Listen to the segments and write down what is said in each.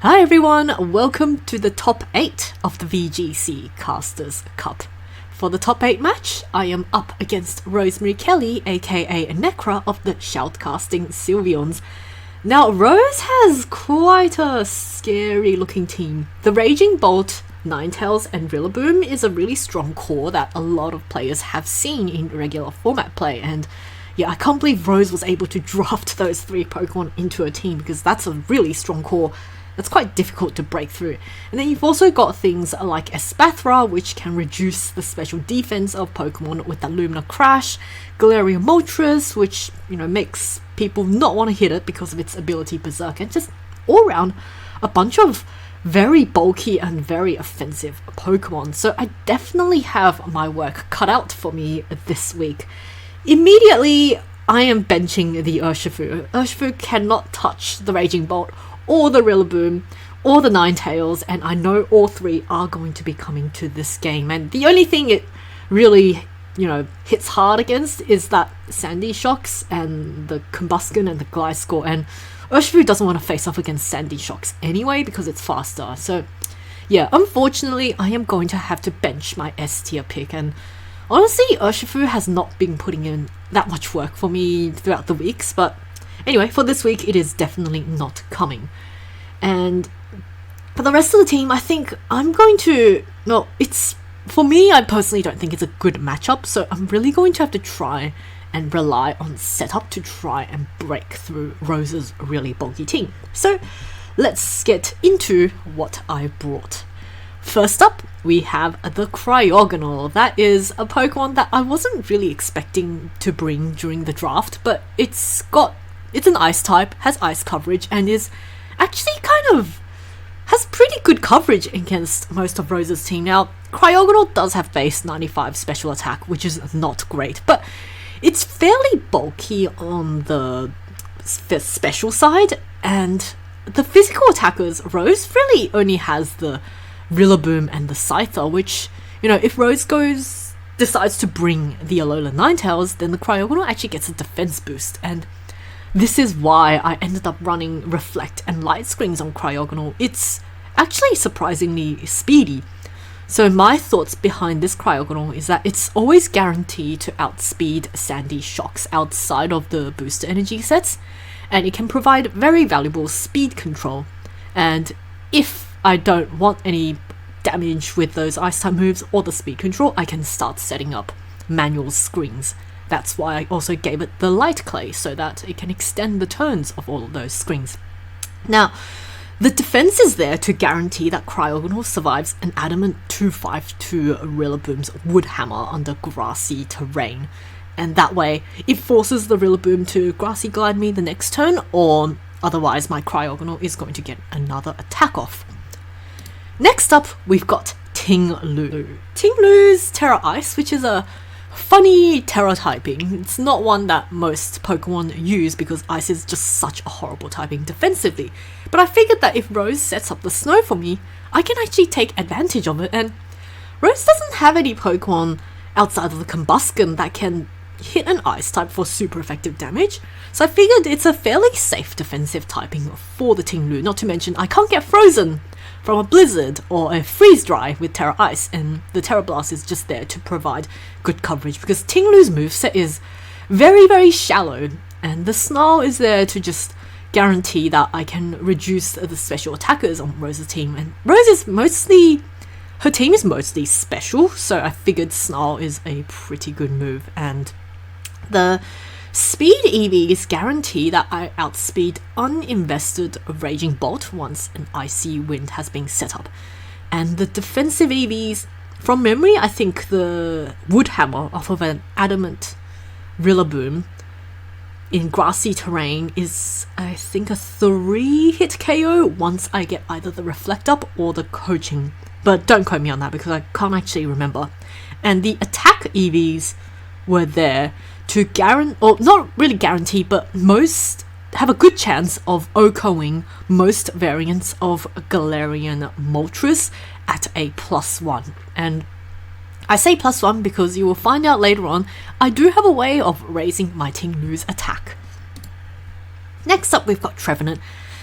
Hi everyone, welcome to the top 8 of the VGC Casters Cup. For the top 8 match, I am up against Rosemary Kelly, aka Necra of the Shoutcasting Sylveons. Now, Rose has quite a scary looking team. The Raging Bolt, Ninetales and Rillaboom is a really strong core that a lot of players have seen in regular format play, and yeah, I can't believe Rose was able to draft those 3 Pokemon into a team because that's a really strong core. That's quite difficult to break through. And then you've also got things like Espathra, which can reduce the special defense of Pokemon with the Lumina Crash, Galarian Moltres, which, makes people not want to hit it because of its ability Berserk, and just all around a bunch of very bulky and very offensive Pokemon. So I definitely have my work cut out for me this week. Immediately, I am benching the Urshifu. Urshifu cannot touch the Raging Bolt or the Rillaboom, or the Ninetales, and I know all 3 are going to be coming to this game. And the only thing it really, hits hard against is that Sandy Shocks and the Combusken and the Gliscor, and Urshifu doesn't want to face off against Sandy Shocks anyway because it's faster. So yeah, unfortunately, I am going to have to bench my S tier pick, and honestly, Urshifu has not been putting in that much work for me throughout the weeks, but anyway, for this week, it is definitely not coming. And for the rest of the team, I think I'm going to... No, for me, I personally don't think it's a good matchup, so I'm really going to have to try and rely on setup to try and break through Rose's really bulky team. So let's get into what I brought. First up, we have the CRYOGONAL. That is a Pokemon that I wasn't really expecting to bring during the draft, but it's an ice type, has ice coverage, and is actually has pretty good coverage against most of Rose's team. Now, CRYOGONAL does have base 95 special attack, which is not great, but it's fairly bulky on the special side, and the physical attackers, Rose really only has the Rillaboom and the Scyther, which, if Rose decides to bring the Alola Ninetales, then the CRYOGONAL actually gets a defense boost, and this is why I ended up running Reflect and Light Screens on CRYOGONAL. It's actually surprisingly speedy. So my thoughts behind this CRYOGONAL is that it's always guaranteed to outspeed Sandy Shocks outside of the booster energy sets, and it can provide very valuable speed control. And if I don't want any damage with those ice type moves or the speed control, I can start setting up manual screens. That's why I also gave it the Light Clay, so that it can extend the turns of all of those screens. Now, the defense is there to guarantee that CRYOGONAL survives an adamant 252 Rillaboom's Wood Hammer under grassy terrain. And that way, it forces the Rillaboom to Grassy Glide me the next turn, or otherwise my CRYOGONAL is going to get another attack off. Next up, we've got Ting-Lu. Ting-Lu's Terra Ice, which is a funny Terra typing. It's not one that most Pokemon use because Ice is just such a horrible typing defensively. But I figured that if Rose sets up the Snow for me, I can actually take advantage of it, and Rose doesn't have any Pokemon outside of the Combusken that can hit an Ice type for super effective damage, so I figured it's a fairly safe defensive typing for the Ting-Lu, not to mention I can't get frozen from a Blizzard or a Freeze Dry with Terra Ice, and the Terra Blast is just there to provide good coverage because Ting-Lu's moveset is very, very shallow, and the Snarl is there to just guarantee that I can reduce the special attackers on Rose's team, and her team is mostly special, so I figured Snarl is a pretty good move, and the Speed EVs guarantee that I outspeed uninvested Raging Bolt once an Icy Wind has been set up. And the defensive EVs, from memory, I think the Wood Hammer off of an Adamant Rillaboom in grassy terrain is, I think, a 3-hit KO once I get either the Reflect Up or the Coaching. But don't quote me on that because I can't actually remember. And the attack EVs were there to not really guarantee, but most have a good chance of OHKOing most variants of Galarian Moltres at a +1. And I say +1 because you will find out later on, I do have a way of raising my Ting-Lu's attack. Next up, we've got Trevenant.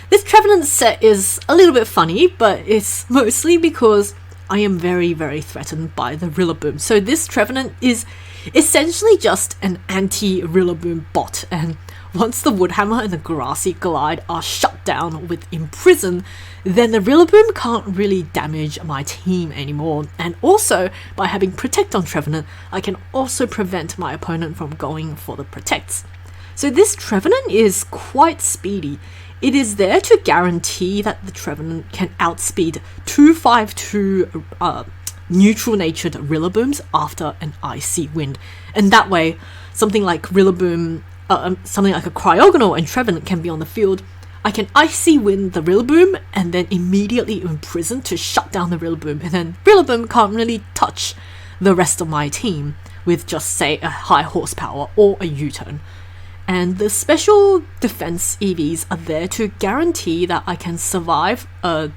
This Trevenant set is a little bit funny, but it's mostly because I am very, very threatened by the Rillaboom. So this Trevenant is essentially just an anti-Rillaboom bot, and once the Woodhammer and the Grassy Glide are shut down with Imprison, then the Rillaboom can't really damage my team anymore. And also, by having Protect on Trevenant, I can also prevent my opponent from going for the Protects. So this Trevenant is quite speedy. It is there to guarantee that the Trevenant can outspeed 252 neutral-natured Rillabooms after an Icy Wind. And that way, something like Rillaboom, something like a Cryogonal and Trevenant can be on the field. I can Icy Wind the Rillaboom and then immediately Imprison to shut down the Rillaboom. And then Rillaboom can't really touch the rest of my team with just, say, a high horsepower or a U-turn. And the special defense EVs are there to guarantee that I can survive a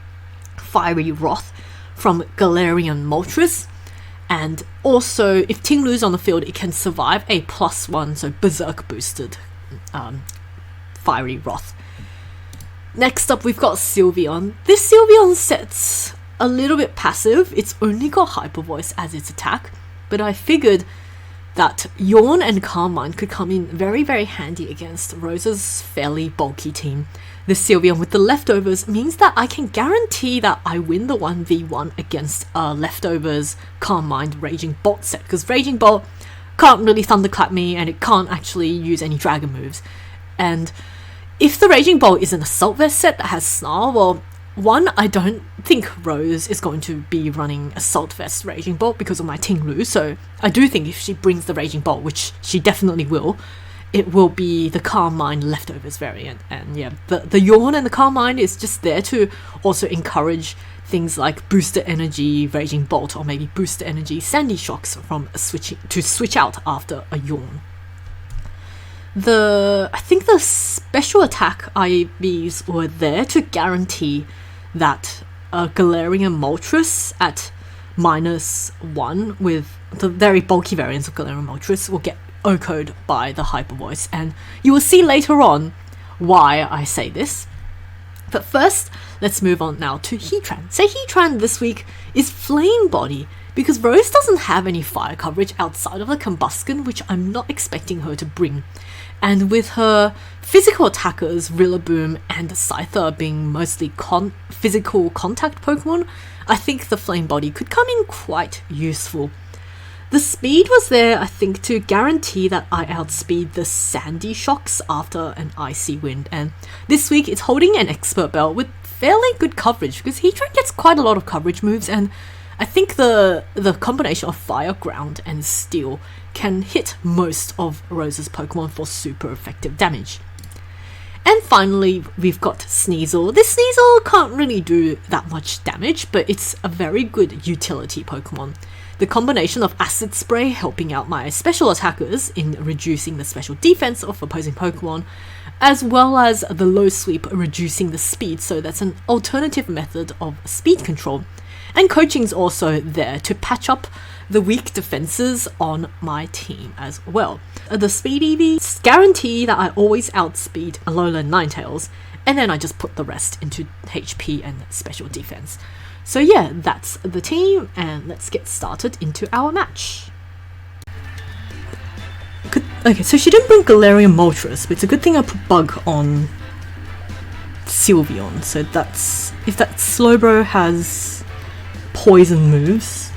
Fiery Wrath from Galarian Moltres, and also if Ting Lu's on the field, it can survive a +1, so Berserk boosted Fiery Wrath. Next up, we've got Sylveon. This Sylveon set's a little bit passive. It's only got Hyper Voice as its attack, but I figured that Yawn and Carmine could come in very, very handy against Rose's fairly bulky team. The Sylveon with the leftovers means that I can guarantee that I win the 1v1 against leftovers Carmine Raging Bolt set, because Raging Bolt can't really Thunderclap me and it can't actually use any Dragon moves. And if the Raging Bolt is an Assault Vest set that has Snarl, well, one, I don't think Rose is going to be running Assault Vest Raging Bolt because of my Ting Lu, so I do think if she brings the Raging Bolt, which she definitely will, it will be the Carmine Leftovers variant. And yeah, the Yawn and the Carmine is just there to also encourage things like Booster Energy Raging Bolt, or maybe Booster Energy Sandy Shocks from switch out after a Yawn. I think the special attack IVs were there to guarantee that Galarian Moltres at -1 with the very bulky variants of Galarian Moltres will get OHKO'd by the Hyper Voice, and you will see later on why I say this. But first, let's move on now to Heatran. So Heatran this week is Flame Body, because Rose doesn't have any fire coverage outside of the Combusken, which I'm not expecting her to bring. And with her physical attackers, Rillaboom and Scyther being mostly physical contact Pokemon, I think the Flame Body could come in quite useful. The speed was there, I think, to guarantee that I outspeed the Sandy Shocks after an Icy Wind. And this week it's holding an Expert Belt with fairly good coverage, because Heatran gets quite a lot of coverage moves, and I think the combination of Fire, Ground and Steel can hit most of Rose's Pokemon for super effective damage. And finally, we've got Sneasel. This Sneasel can't really do that much damage, but it's a very good utility Pokemon. The combination of Acid Spray helping out my special attackers in reducing the special defense of opposing Pokemon, as well as the Low Sweep reducing the speed, so that's an alternative method of speed control. And Coaching's also there to patch up the weak defenses on my team as well. The Speed EVs guarantee that I always outspeed Alola Ninetales, and then I just put the rest into HP and special defense. So yeah, that's the team, and let's get started into our match. Okay, so she didn't bring Galarian Moltres, but it's a good thing I put Bug on Sylveon, so that's... if that Slowbro has poison moves,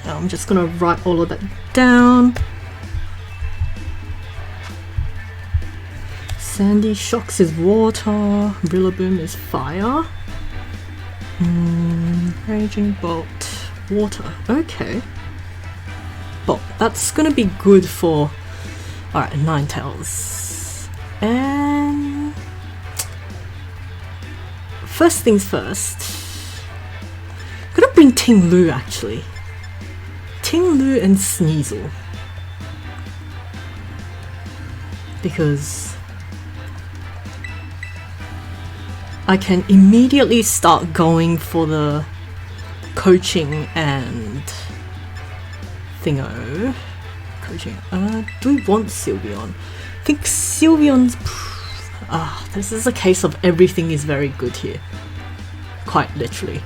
I'm just gonna write all of that down. Sandy Shocks is water, Rillaboom is fire, Raging Bolt, water, okay. Well, that's gonna be good for... alright, Ninetales. And... first things first, I'm gonna bring Ting Lu actually. Ting Lu and Sneasel. Because I can immediately start going for the Coaching and Thingo. Coaching. Do we want Sylveon? I think Sylveon's This is a case of everything is very good here. Quite literally.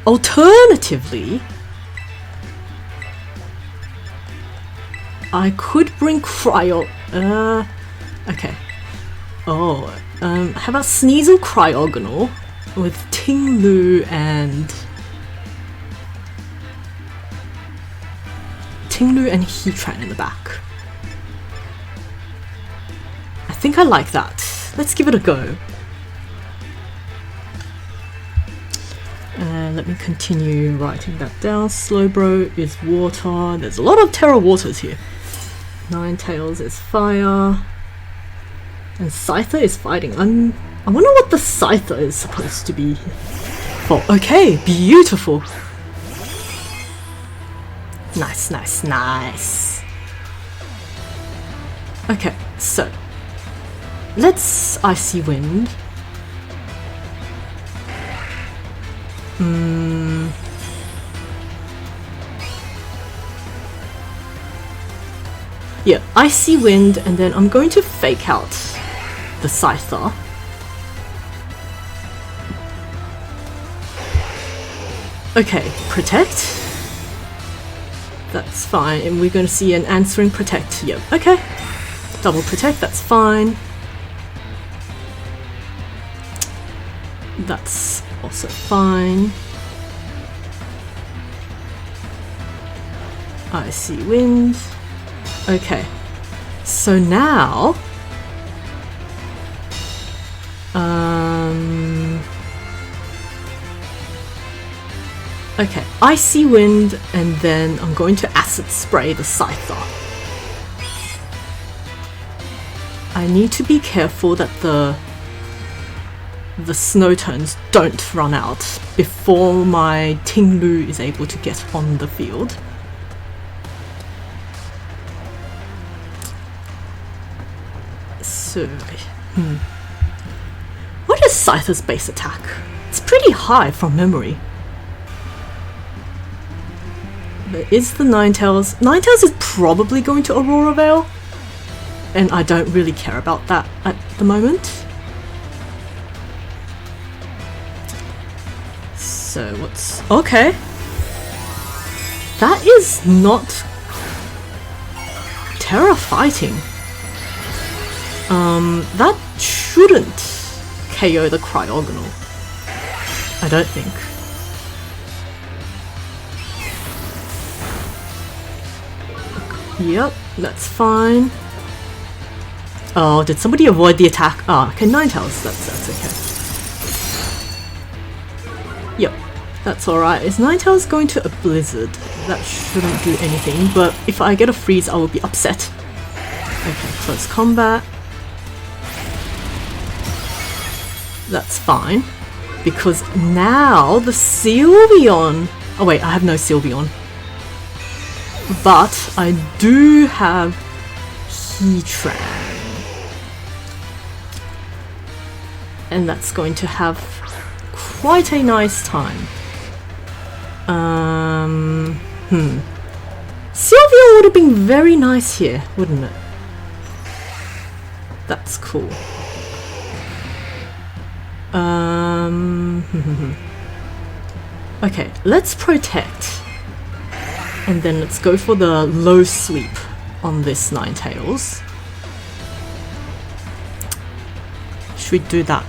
Alternatively, I could bring Cryo... okay. Oh, how about Sneasel Cryogonal with Tinglu and... Heatran in the back. I think I like that. Let's give it a go. Let me continue writing that down. Slowbro is water. There's a lot of Terra Waters here. Ninetales is fire. And Scyther is fighting. I wonder what the Scyther is supposed to be for. Okay, beautiful. Nice, nice, nice. Okay, so let's Icy Wind. Yeah, Icy Wind, and then I'm going to fake out the Scyther. Okay, Protect. That's fine, and we're going to see an answering Protect. Yep, okay. Double Protect, that's fine. That's also fine. Icy Wind. Okay, so now... okay, Icy Wind, and then I'm going to Acid Spray the Scyther. I need to be careful that the snow tones don't run out before my Tinglu is able to get on the field. So, what is Scyther's base attack? It's pretty high from memory. There is the Ninetales. Ninetales is probably going to Aurora Veil, and I don't really care about that at the moment. So what's... okay. That is not Terra Fighting. That shouldn't KO the Cryogonal. I don't think. Yep, that's fine. Oh, did somebody avoid the attack? Ah, okay, Ninetales, that's okay. Yep, that's alright. Is Ninetales going to a Blizzard? That shouldn't do anything, but if I get a freeze, I will be upset. Okay, close combat. That's fine, because now the Sylveon... oh wait, I have no Sylveon. But I do have Heatran. And that's going to have quite a nice time. Sylveon would have been very nice here, wouldn't it? That's cool. Okay, let's Protect. And then let's go for the low sweep on this Ninetales. Should we do that?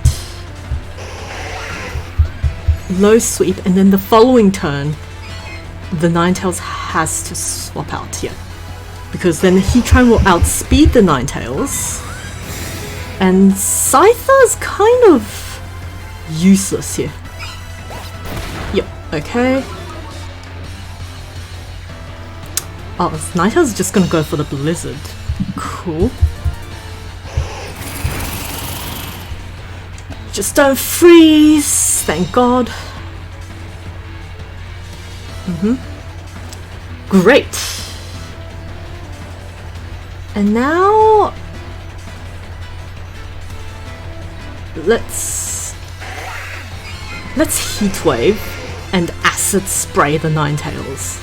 Low sweep, and then the following turn, the Ninetales has to swap out here. Because then Heatran will outspeed the Ninetales. And Scyther's kind of useless here. Yep, okay. Oh, Ninetales just gonna go for the Blizzard. Cool. Just don't freeze, thank God. Great. And now let's Heatwave and Acid Spray the Ninetales.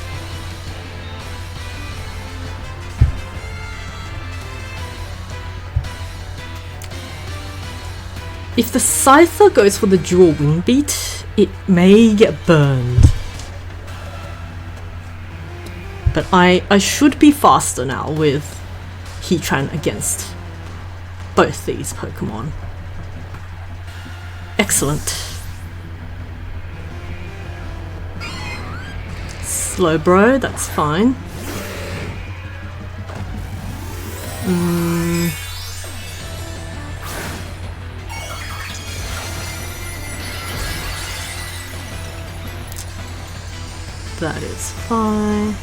if the Scyther goes for the dual wing beat, it may get burned. But I should be faster now with Heatran against both these Pokemon. Excellent. Slowbro, that's fine. That is fine.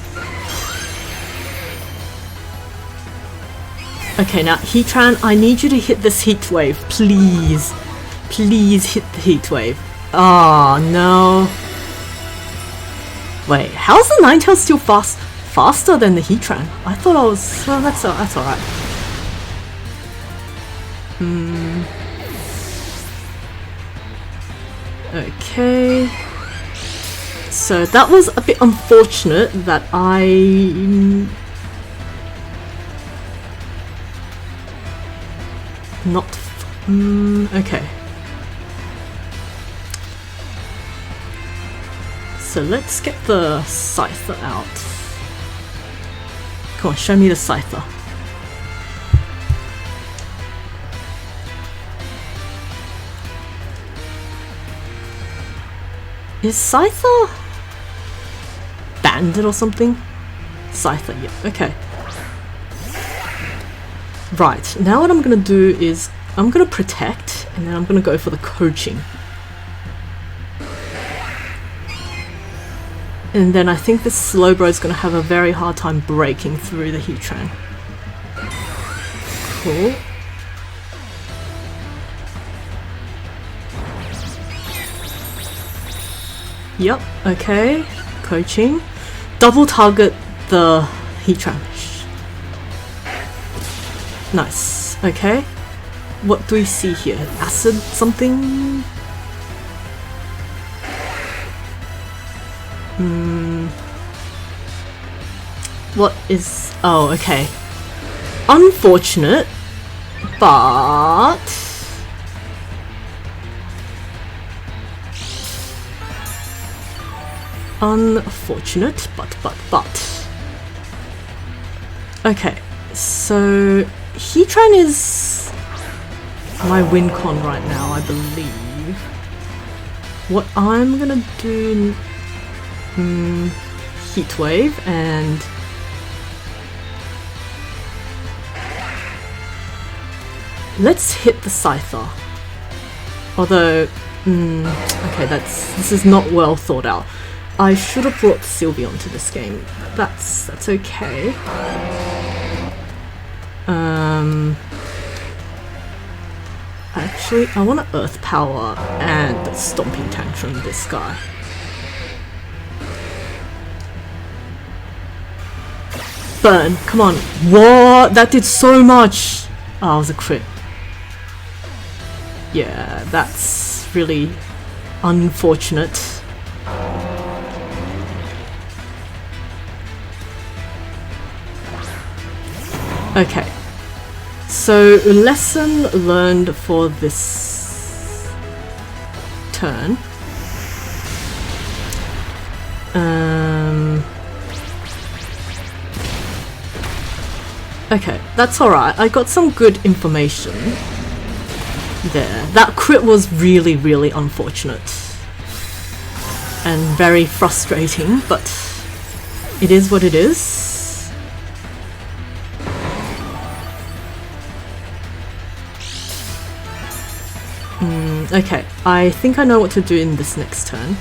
Okay, now Heatran, I need you to hit this heat wave, please. Please hit the heat wave. Oh no. Wait, how's the Ninetales still faster than the Heatran? I thought I was. Well, that's alright. Okay. So that was a bit unfortunate that I okay. So let's get the Scyther out. Come on, show me the Scyther. Is Scyther banded or something? Scyther, yeah, okay. Right, now what I'm gonna do is I'm gonna protect and then I'm gonna go for the coaching. And then I think the Slowbro is gonna have a very hard time breaking through the Heatran. Cool. Yep, okay. Coaching. Double target the Heatran. Nice, okay. What do we see here? Acid something? What is... oh, okay. Unfortunate, but... unfortunate, but... okay, so... Heatran is my win con right now, I believe. What I'm gonna do... Heat Wave and... let's hit the Scyther. Although... okay, this is not well thought out. I should have brought Sylveon to this game. That's okay. Actually, I want to Earth Power and Stomping Tantrum this guy. Burn, come on. What? That did so much! Oh, it was a crit. Yeah, that's really unfortunate. Okay, so lesson learned for this turn. Okay, that's alright. I got some good information there. That crit was really, really unfortunate and very frustrating, but it is what it is. Okay, I think I know what to do in this next turn.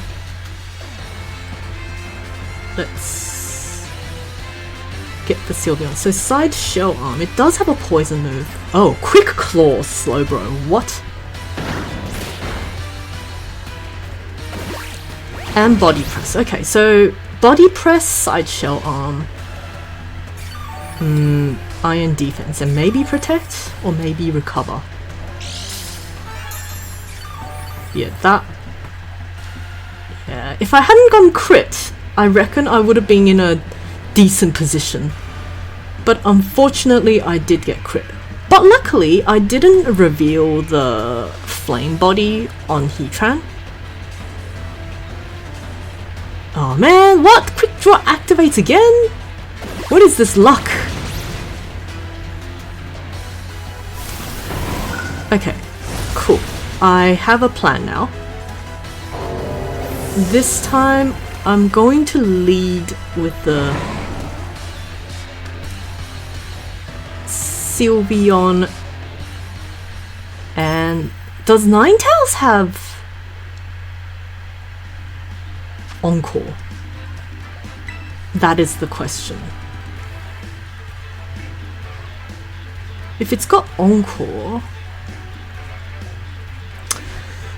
Let's get the Sylveon. So side shell arm, it does have a poison move. Oh, quick claw, Slowbro. What? And body press. Okay, so body press, side shell arm, iron defense, and maybe protect or maybe recover. Yeah, that... yeah, if I hadn't gone crit, I reckon I would have been in a decent position. But unfortunately, I did get crit. But But luckily, I didn't reveal the flame body on Heatran. Oh man, what? Quick Draw activates again? What is this luck? Okay, cool. I have a plan now. This time, I'm going to lead with the Sylveon. And does Ninetales have Encore? That is the question. If it's got Encore...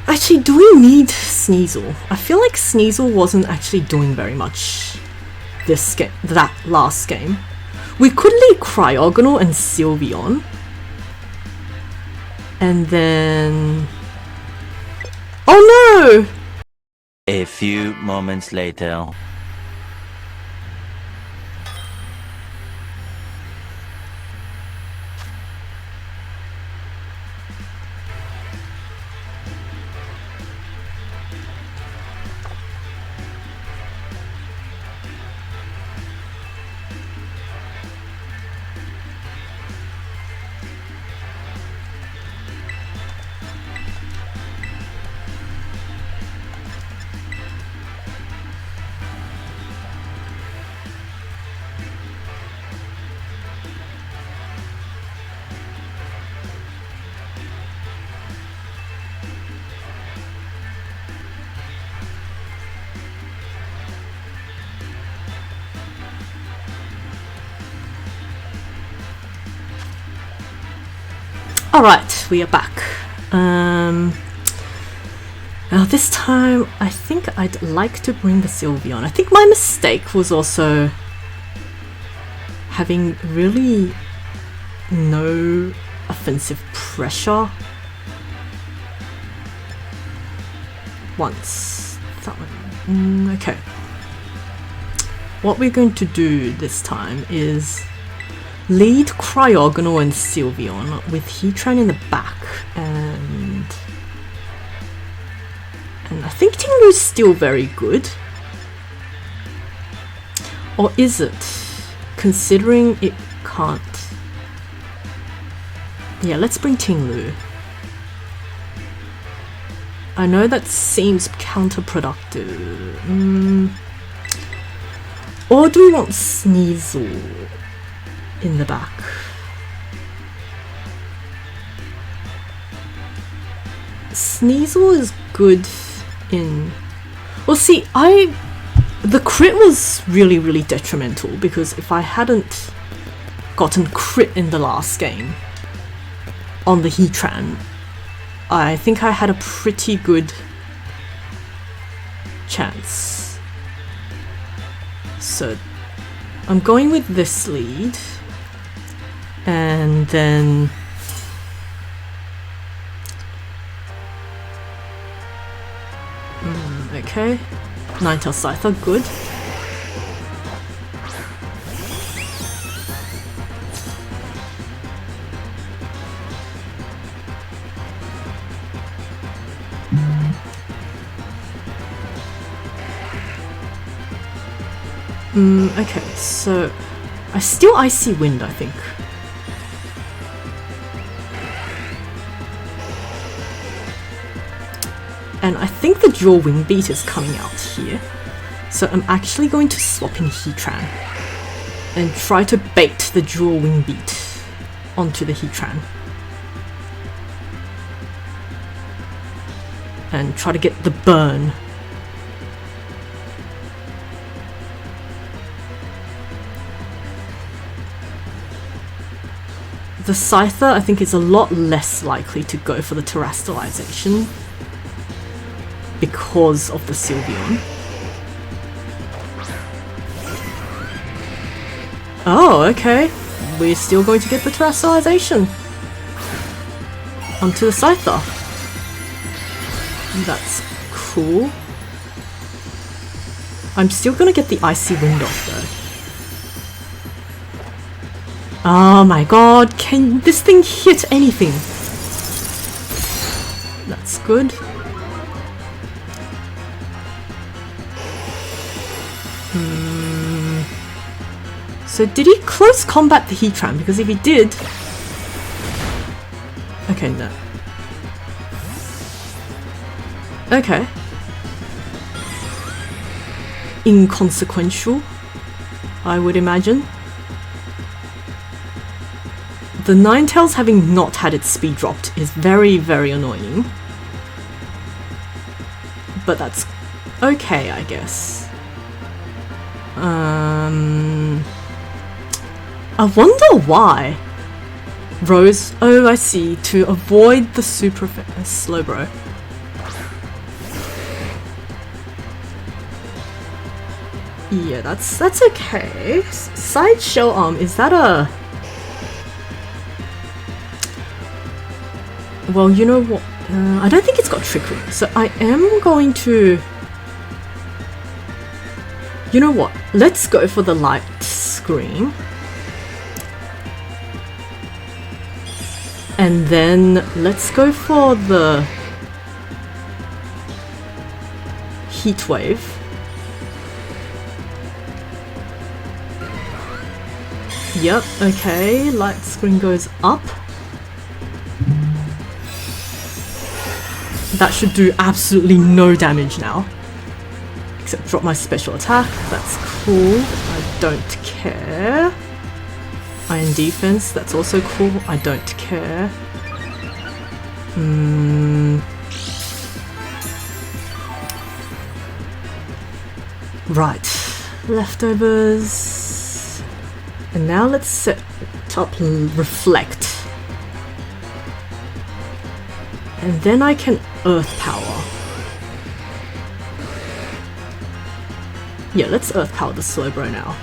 Actually, do we need Sneasel? I feel like Sneasel wasn't actually doing very much this game, that last game. We could lead Cryogonal and Sylveon. And then... Oh no! A few moments later. Alright, we are back. Now this time, I think I'd like to bring the Sylveon. I think my mistake was also having really no offensive pressure once. That one. Okay. What we're going to do this time is lead Cryogonal and Sylveon with Heatran in the back, and I think Tinglu's still very good. Or is it? Considering it can't... Yeah, let's bring Tinglu. I know that seems counterproductive. Or do we want Sneasel in the back? Sneasel is good in... Well, see, the crit was really detrimental, because if I hadn't gotten crit in the last game on the Heatran, I think I had a pretty good chance. So I'm going with this lead, and then okay, Ninetales Scyther, good. Okay, so I still Icy Wind, I think. And I think the Dual Wing Beat is coming out here. So I'm actually going to swap in Heatran and try to bait the Dual Wing Beat onto the Heatran. And try to get the burn. The Scyther, I think, is a lot less likely to go for the Terastallization because of the Sylveon. Oh, okay. We're still going to get the Terastallization onto the Scyther. That's cool. I'm still gonna get the Icy Wind off though. Oh my god, can this thing hit anything? That's good. So did he close combat the Heatran? Because if he did... Okay, no. Okay. Inconsequential, I would imagine. The Ninetales having not had its speed dropped is very, very annoying. But that's okay, I guess. I wonder why. Rose, oh I see, to avoid the super Slowbro. Yeah, that's okay. Side shell arm, is that a... Well, you know what? I don't think it's got trickery, so I am going to... You know what? Let's go for the light screen. And then let's go for the heat wave. Yep, okay, light screen goes up. That should do absolutely no damage now. Except drop my special attack, that's cool, I don't care. Iron defense, that's also cool, I don't care. Right, leftovers. And now let's set up reflect. And then I can earth power. Yeah, let's earth power the Slowbro now.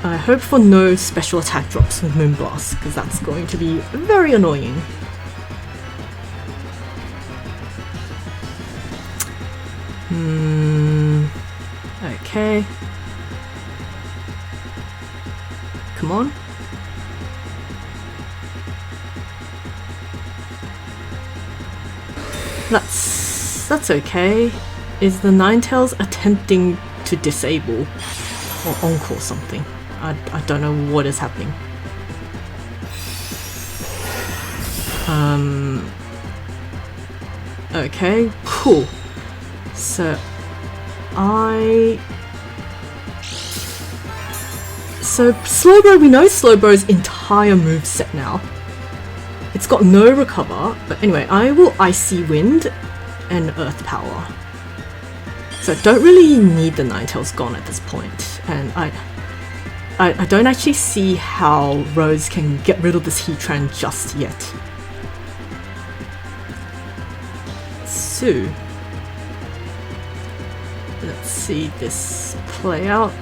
I hope for no special attack drops with Moonblast, because that's going to be very annoying. Okay. Come on. That's okay. Is the Ninetales attempting to disable or encore something? I don't know what is happening. Okay, cool. So Slowbro, we know Slowbro's entire moveset now. It's got no recover, but anyway, I will Icy Wind and Earth Power. So I don't really need the Ninetales gone at this point, and I don't actually see how Rose can get rid of this Heatran just yet. So let's see this play out.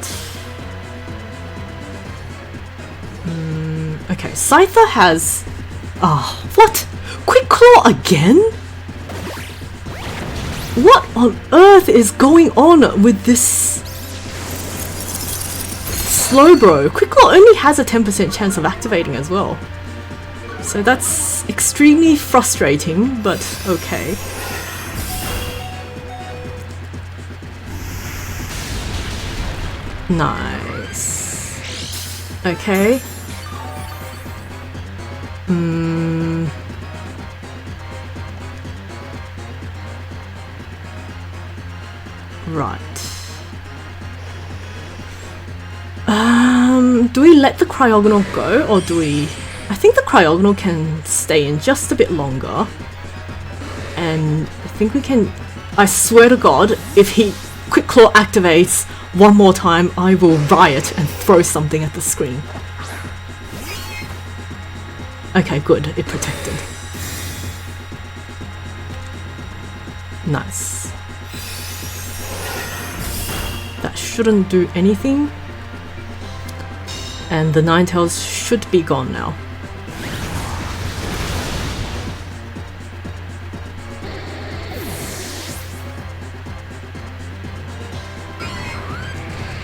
Okay, Scyther has... Oh, what? Quick Claw again? What on earth is going on with this Slowbro? Quick Claw only has a 10% chance of activating as well. So that's extremely frustrating, but okay. Nice. Okay. Right. Do we let the Cryogonal go, or do we... I think the Cryogonal can stay in just a bit longer. And I think we can... I swear to God, if he Quick Claw activates one more time, I will riot and throw something at the screen. Okay, good. It protected. Nice. That shouldn't do anything. And the Ninetales should be gone now.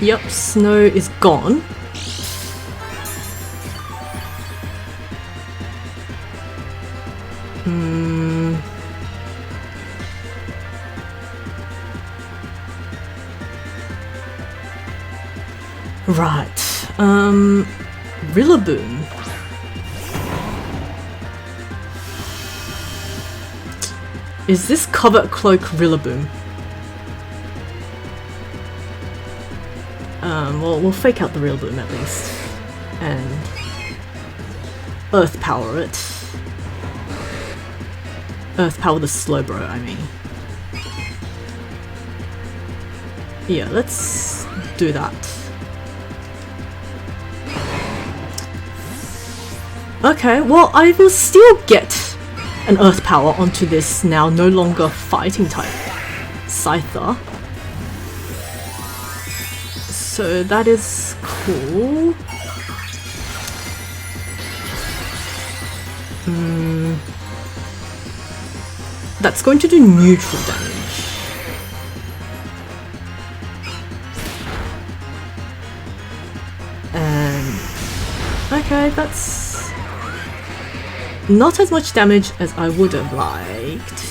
Yep, snow is gone. Right. Rillaboom. Is this Covert Cloak Rillaboom? Well, we'll fake out the Rillaboom at least. And Earth Power it. Earth Power the Slowbro, I mean. Yeah, let's do that. Okay, well, I will still get an Earth Power onto this now no longer fighting type Scyther. So that is cool. That's going to do neutral damage. And okay, that's not as much damage as I would have liked,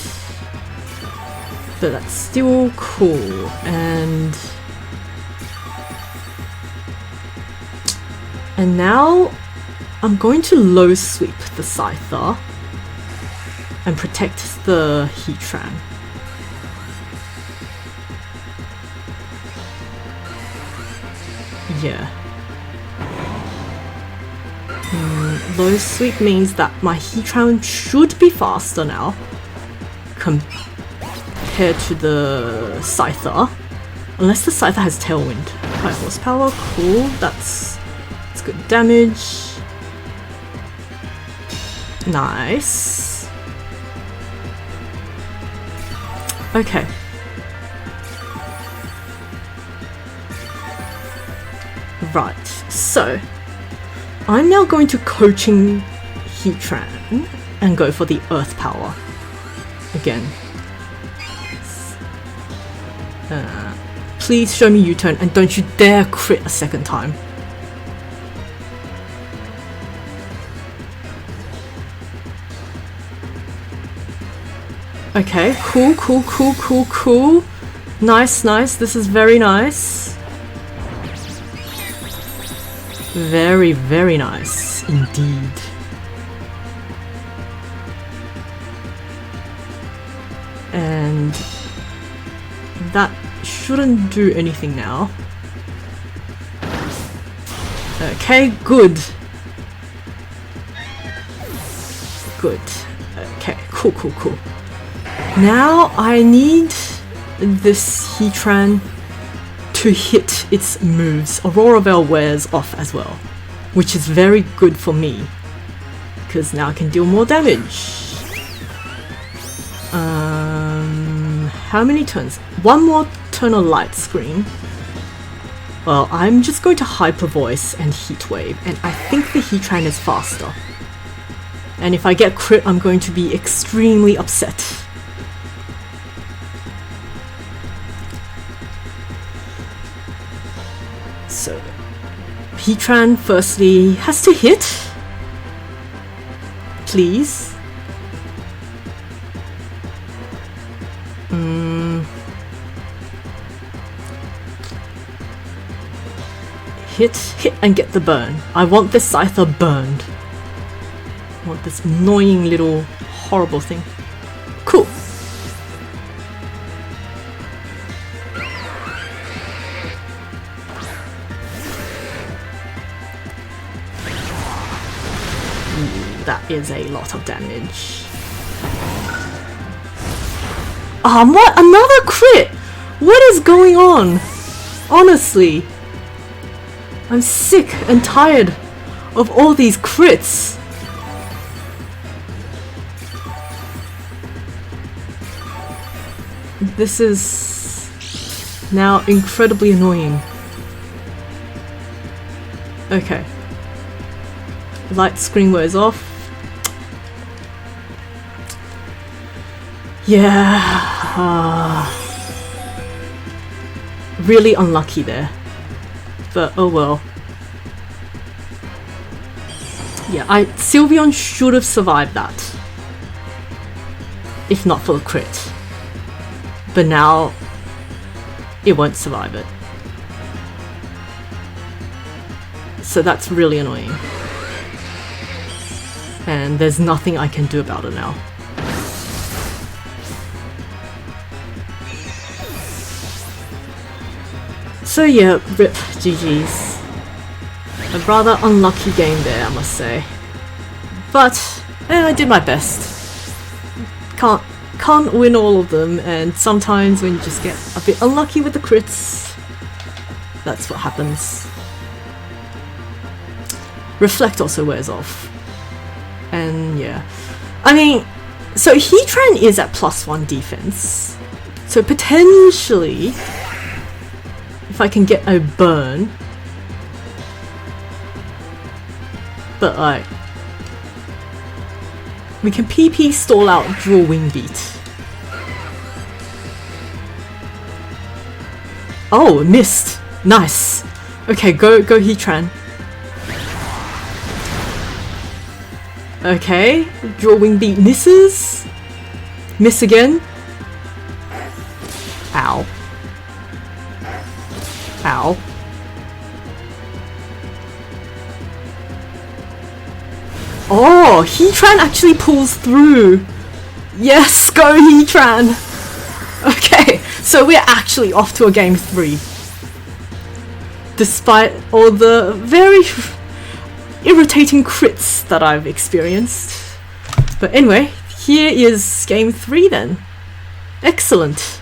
but that's still cool. And now I'm going to low sweep the Scyther and protect the Heatran. Yeah. Low sweep means that my Heatran should be faster now compared to the Scyther. Unless the Scyther has Tailwind. High horsepower, cool, that's good damage. Nice. Okay. Right, so I'm now going to coaching Heatran and go for the Earth Power again. Please show me U-turn and don't you dare crit a second time. Okay, cool, cool, cool, cool, cool. Nice, nice, this is very nice. Very, very nice indeed. And that shouldn't do anything now. Okay, good. Good. Okay, cool, cool, cool. Now I need this Heatran to hit its moves. Aurora Veil wears off as well, which is very good for me because now I can deal more damage. How many turns? One more turn of Light Screen. Well, I'm just going to Hyper Voice and Heat Wave, and I think the Heatran is faster. And if I get crit, I'm going to be extremely upset. So, Heatran firstly has to hit. Please. Hit and get the burn. I want this Scyther burned. I want this annoying little horrible thing. Cool. That is a lot of damage. What? Another crit? What is going on? Honestly. I'm sick and tired of all these crits. This is now incredibly annoying. Okay. Light screen wears off. Yeah. Really unlucky there. But oh well. Yeah, Sylveon should have survived that. If not for the crit. But now it won't survive it. So that's really annoying. And there's nothing I can do about it now. So yeah, rip GG's. A rather unlucky game there, I must say. But I did my best. Can't win all of them, and sometimes when you just get a bit unlucky with the crits, that's what happens. Reflect also wears off. And yeah. I mean, so Heatran is at +1 defense. So potentially, if I can get a burn. But like, we can PP stall out draw wing beat. Oh, missed. Nice. Okay, go Heatran. Okay, draw wing beat misses. Miss again. Ow. Ow. Oh, Heatran actually pulls through. Yes, go Heatran. Okay, so we're actually off to a game 3. Despite all the very irritating crits that I've experienced. But anyway, here is game 3 then. Excellent.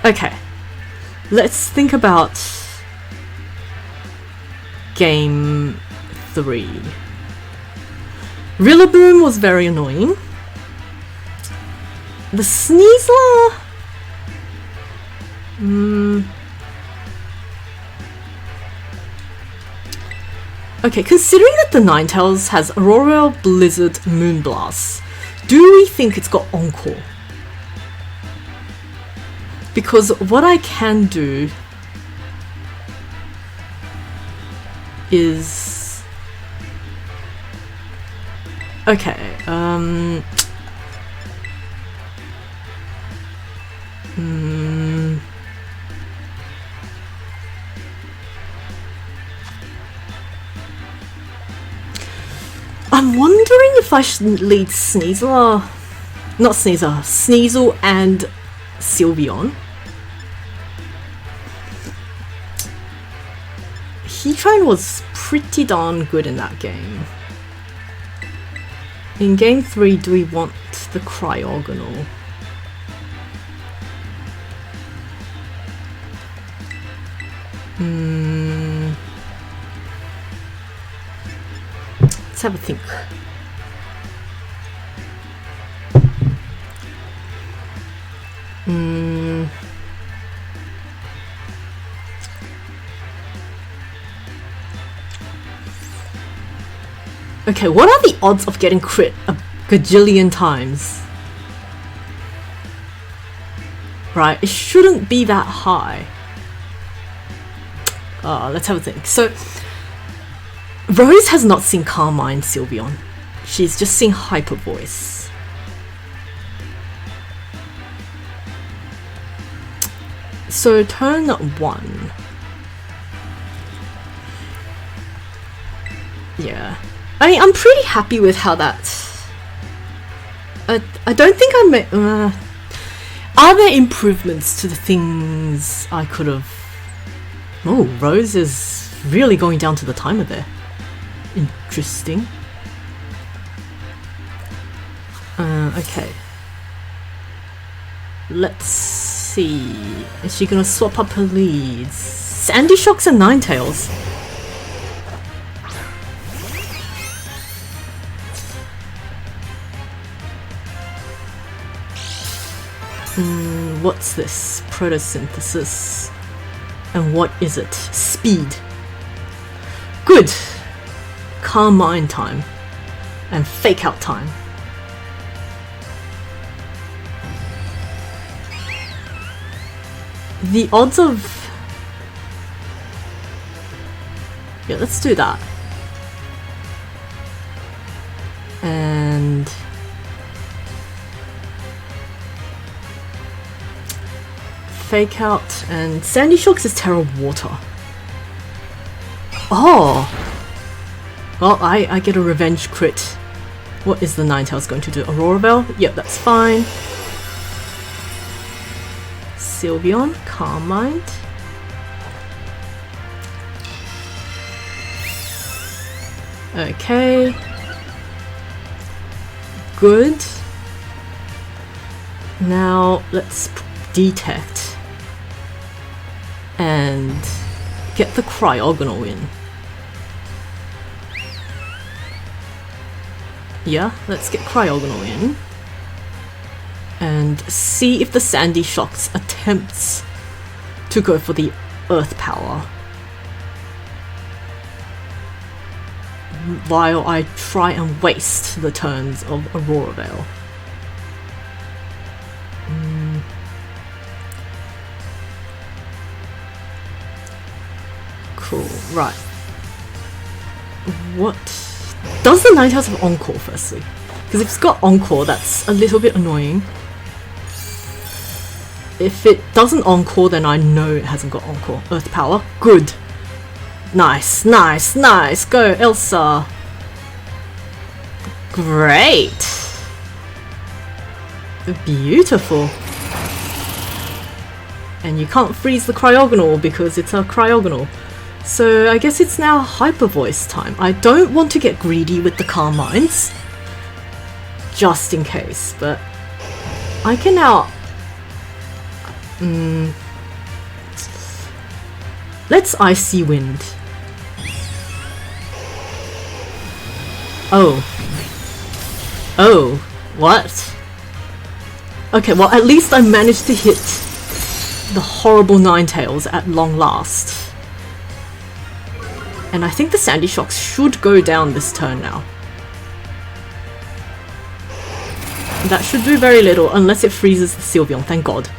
Okay. Let's think about game 3. Rillaboom was very annoying. The Sneasler... Okay, considering that the Ninetales has Aurora, Blizzard, Moonblast, do we think it's got Encore? Because what I can do is... Okay, I'm wondering if I should lead Sneasler... Not Sneasler, Sneasel and Sylveon. Heatran was pretty darn good in that game. In game 3, do we want the CRYOGONAL? Let's have a think. Okay, what are the odds of getting crit a gajillion times? Right, it shouldn't be that high. Let's have a think. So, Rose has not seen Carmine Sylveon. She's just seen Hyper Voice. So, turn 1. Yeah. I mean, I'm pretty happy with how that's... I don't think I made... are there improvements to the things I could have... Oh, Rose is really going down to the timer there. Interesting. Okay. Let's see. Is she gonna swap up her leads? Sandy Shocks and Ninetales. What's this? Photosynthesis. And what is it? Speed. Good. Carmine time. And fake out time. the odds of... Yeah, let's do that. And... Fake out, and Sandy Shocks is Terra Water. Oh! Well, I get a revenge crit. What is the Ninetales going to do? Aurora Veil? Yep, that's fine. Sylveon, Calm Mind. Okay. Good. Now let's detect and get the Cryogonal in. Yeah, let's get Cryogonal in and see if the Sandy Shocks attempts to go for the Earth Power while I try and waste the turns of Aurora Veil. Cool, right. What? Does the Ninetales have Encore firstly? Because if it's got Encore, that's a little bit annoying. If it doesn't Encore, then I know it hasn't got Encore. Earth Power, good. Nice, nice, nice. Go, Elsa. Great. Beautiful. And you can't freeze the Cryogonal because it's a Cryogonal. So I guess it's now Hyper Voice time. I don't want to get greedy with the Calm Minds, just in case, but I can now... let's Icy Wind. Oh. Oh, what? Okay, well at least I managed to hit the horrible Ninetales at long last. And I think the Sandy Shocks should go down this turn now. That should do very little, unless it freezes the Sylveon, thank god.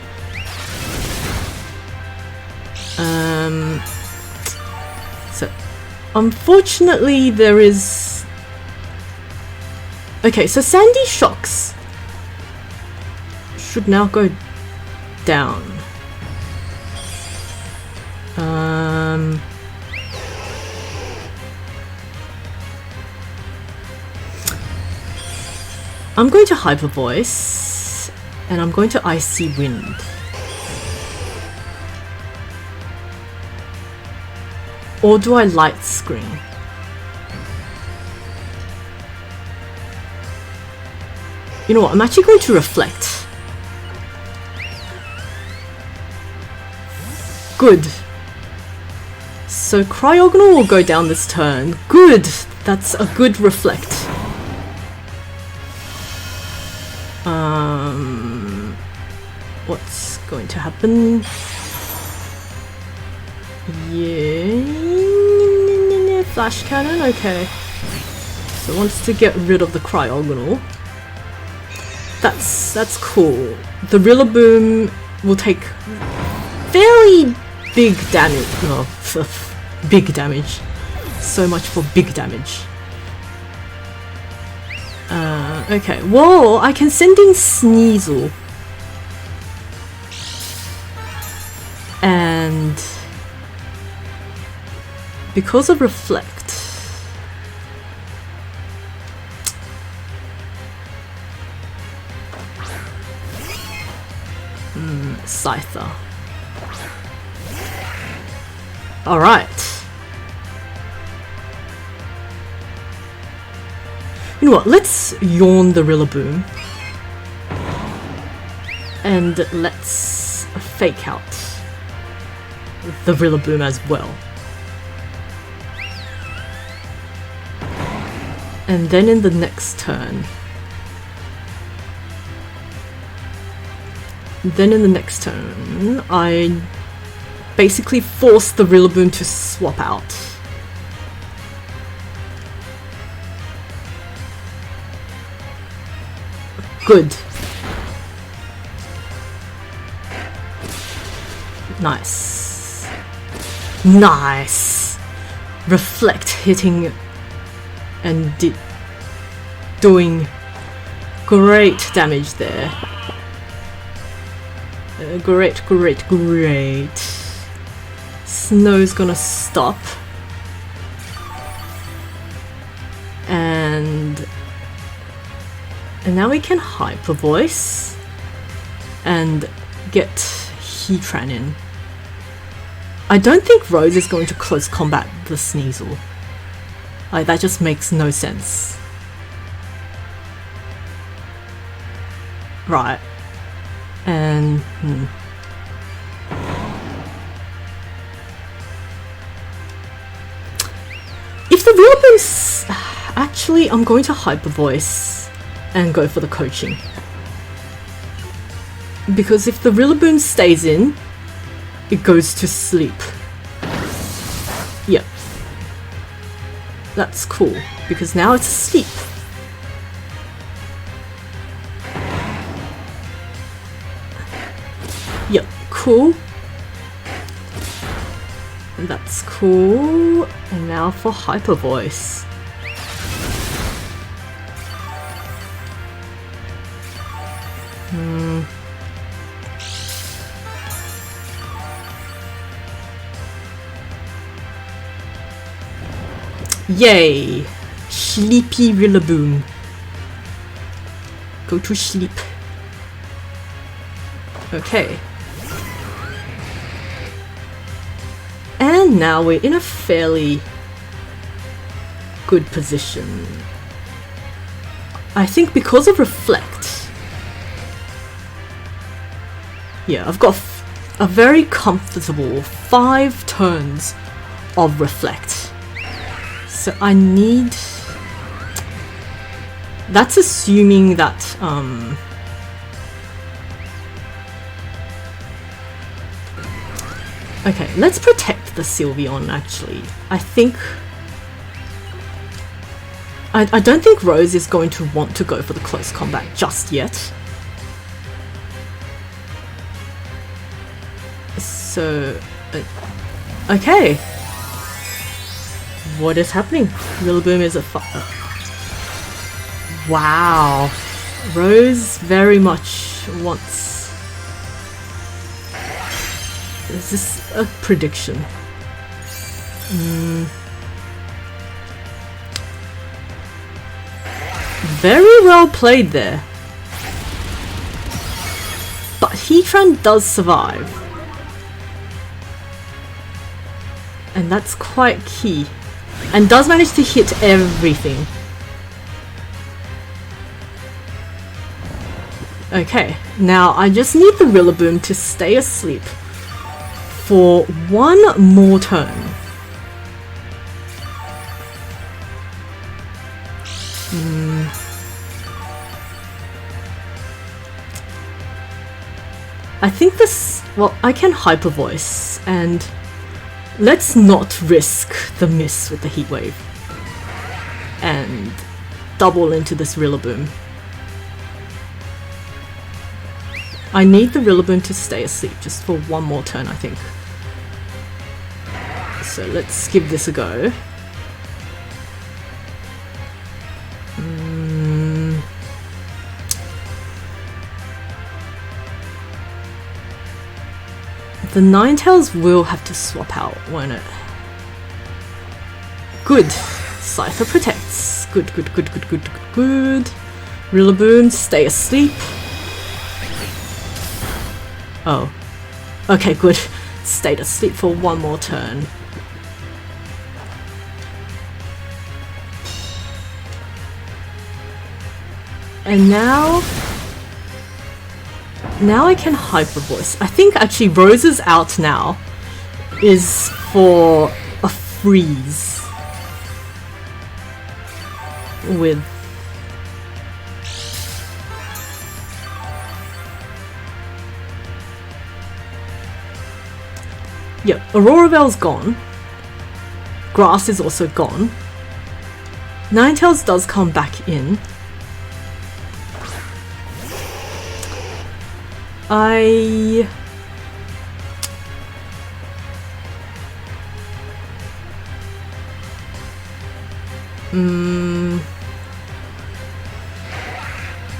So, unfortunately there is... Okay, so Sandy Shocks should now go down. I'm going to Hyper Voice, and I'm going to Icy Wind. Or do I Light Screen? You know what, I'm actually going to Reflect. Good. So Cryogonal will go down this turn. Good! That's a good Reflect. What's going to happen? Yeah, Flash Cannon, okay. So it wants to get rid of the Cryogonal. That's cool. The Rillaboom will take fairly big damage. Oh, big damage. So much for big damage. Okay, whoa, I can send in Sneasel. And because of Reflect, Scyther. Alright. You know what, let's yawn the Rillaboom. And let's fake out the Rillaboom as well. And then in the next turn... I basically force the Rillaboom to swap out. Good. Nice. Nice. Reflect hitting and doing great damage there. Great. Snow's gonna stop. And now we can Hyper Voice and get Heatran in. I don't think Rose is going to close combat the Sneasel. Like, that just makes no sense. Right. And... If the Rillaboom's... Actually, I'm going to Hyper Voice and go for the coaching. Because if the Rillaboom stays in, it goes to sleep. Yep. That's cool, because now it's asleep. Yep, cool. And that's cool. And now for Hyper Voice. Yay! Sleepy Rillaboom. Go to sleep. Okay. And now we're in a fairly good position. I think because of Reflect. Yeah, I've got a very comfortable 5 turns of Reflect. So I need... That's assuming that, Okay, let's protect the Sylveon, actually. I think... I don't think Rose is going to want to go for the close combat just yet. So... okay. What is happening? Rillaboom is a wow. Rose very much wants... Is this a prediction? Very well played there. But Heatran does survive. And that's quite key. And does manage to hit everything. Okay, now I just need the Rillaboom to stay asleep for 1 more turn. I think this... well, I can Hyper Voice, and let's not risk the miss with the Heat Wave. And double into this Rillaboom. I need the Rillaboom to stay asleep just for 1 more turn, I think. So let's give this a go. The Ninetales will have to swap out, won't it? Good. Scyther protects. Good. Rillaboom, stay asleep. Oh. Okay, good. Stayed asleep for 1 more turn. And now I can Hyper Voice. I think actually Rose's out now is for a freeze with yep, Aurora Veil's gone. Grass is also gone. Ninetales does come back in.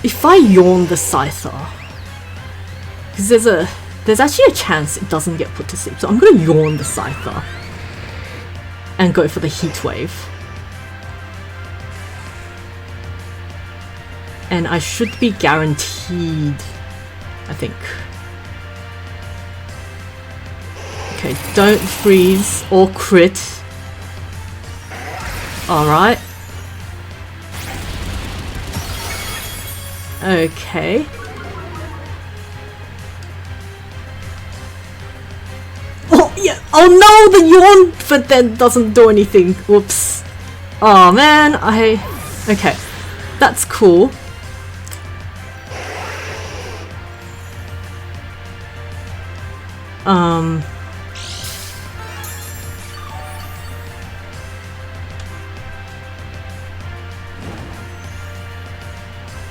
If I yawn the Scyther, because there's actually a chance it doesn't get put to sleep, so I'm gonna yawn the Scyther and go for the Heat Wave. And I should be guaranteed, I think. Okay, don't freeze or crit. Alright. Okay. Oh, yeah. Oh no, the yawn, but then doesn't do anything. Whoops. Oh man, okay. That's cool.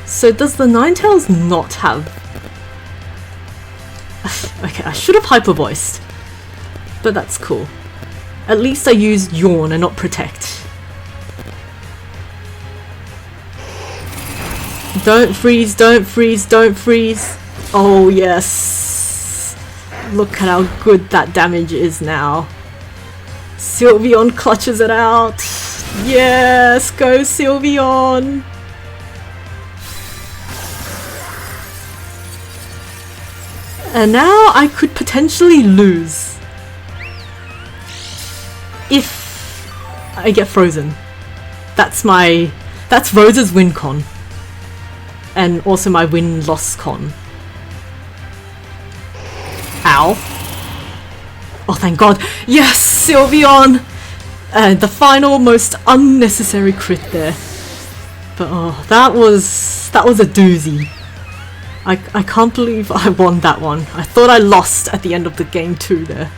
So does the Ninetales not have... Okay, I should have hyper-voiced. But that's cool. At least I used Yawn and not Protect. Don't freeze, don't freeze, don't freeze. Oh yes. Look at how good that damage is now. Sylveon clutches it out. Yes, go Sylveon. And now I could potentially lose if I get frozen. That's Rose's win con. And also my win-loss con. Ow. Oh, thank God. Yes, Sylveon! The final, most unnecessary crit there. But oh, that was a doozy. I can't believe I won that one. I thought I lost at the end of the game too there.